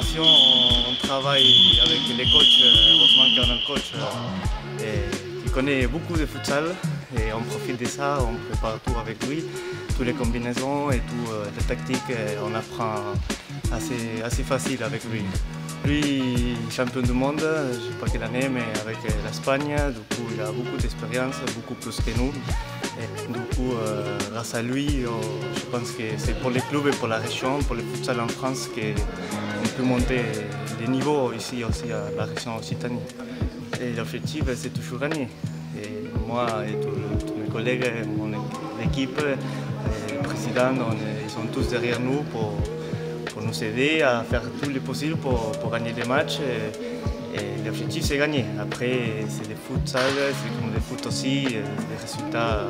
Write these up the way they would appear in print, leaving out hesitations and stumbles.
préparation, on travaille avec les coachs, heureusement qu'on a un coach qui connaît beaucoup de futsal et on profite de ça, on prépare tout avec lui, toutes les combinaisons et toutes les tactiques, on apprend assez facile avec lui. Lui, champion du monde, je ne sais pas quelle année, mais avec l'Espagne, du coup il a beaucoup d'expérience, beaucoup plus que nous. Et du coup, grâce à lui, je pense que c'est pour les clubs et pour la région, pour le futsal en France, qu'on peut monter les niveaux ici aussi à la région Occitanie. Et l'objectif, c'est toujours gagner. Et moi et tous mes collègues, mon équipe, le président, ils sont tous derrière nous pour nous aider à faire tout le possible pour gagner les matchs. Et l'objectif, c'est gagner. Après, c'est le futsal, c'est comme le foot aussi. Les résultats,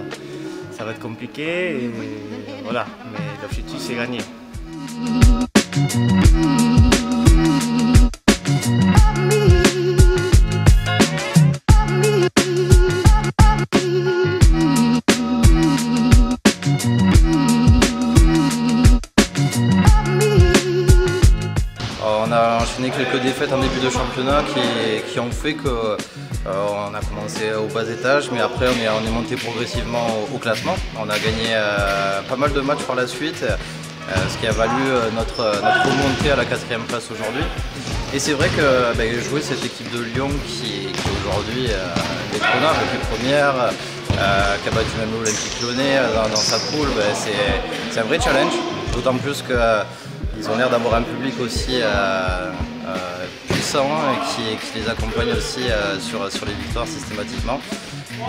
ça va être compliqué. Et voilà. Mais l'objectif, c'est gagner. On a enchaîné quelques défaites en début de championnat qui ont fait qu'on a commencé au bas étage, mais après on est monté progressivement au classement. On a gagné pas mal de matchs par la suite, ce qui a valu notre remontée à la 4e place aujourd'hui. Et c'est vrai que jouer cette équipe de Lyon qui aujourd'hui est prenable, qui est première, qui a battu même l'Olympique Lyonnais dans sa poule, c'est un vrai challenge, d'autant plus que ils ont l'air d'avoir un public aussi puissant et qui les accompagne aussi sur les victoires systématiquement.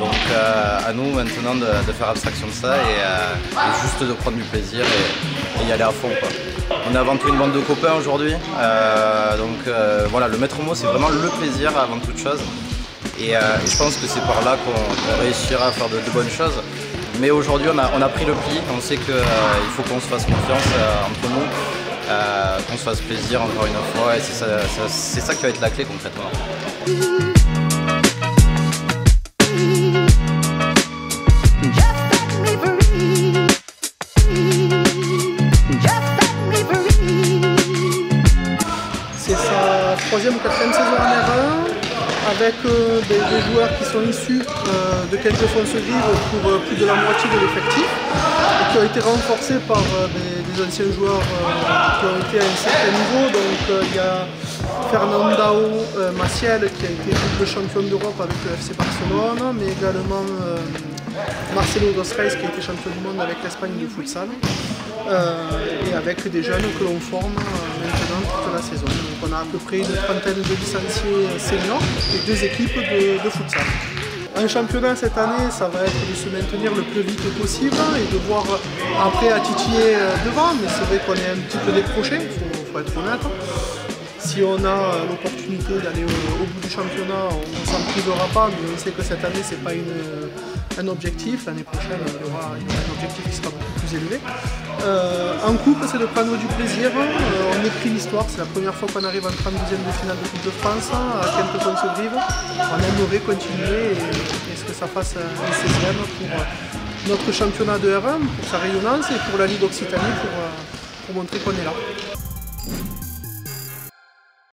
Donc à nous maintenant de faire abstraction de ça et juste de prendre du plaisir et y aller à fond, quoi. On est avant tout une bande de copains aujourd'hui, donc voilà, le maître mot c'est vraiment le plaisir avant toute chose. Et je pense que c'est par là qu'on réussira à faire de bonnes choses. Mais aujourd'hui on a pris le pli, on sait qu'il faut qu'on se fasse confiance entre nous. Qu'on se fasse plaisir encore une fois et c'est ça qui va être la clé concrètement. C'est sa 3e ou 4e saison en R1 avec des joueurs qui sont issus de quelques fonces-vives pour plus de la moitié de l'effectif et qui ont été renforcés par des anciens joueurs qui ont été à un certain niveau. Donc il y a Fernandao Maciel qui a été double champion d'Europe avec le FC Barcelone, mais également Marcelo Dos Reis qui a été champion du monde avec l'Espagne de futsal, et avec des jeunes que l'on forme maintenant toute la saison. Donc on a à peu près une trentaine de licenciés seniors et 2 équipes de futsal. Un championnat cette année, ça va être de se maintenir le plus vite possible et de voir après à titiller devant, mais c'est vrai qu'on est un petit peu décroché, il faut être honnête. Si on a l'opportunité d'aller au bout du championnat, on ne s'en privera pas, mais on sait que cette année, ce n'est pas un objectif. L'année prochaine, il y aura un objectif qui sera beaucoup plus élevé. En coupe, c'est de prendre du plaisir. On écrit l'histoire. C'est la première fois qu'on arrive en 32e de finale de Coupe de France à Quinte-Pont-sur-Grive. On aimerait continuer et ce que ça fasse un 16e pour notre championnat de R1, pour sa rayonnance et pour la Ligue Occitanie pour montrer qu'on est là.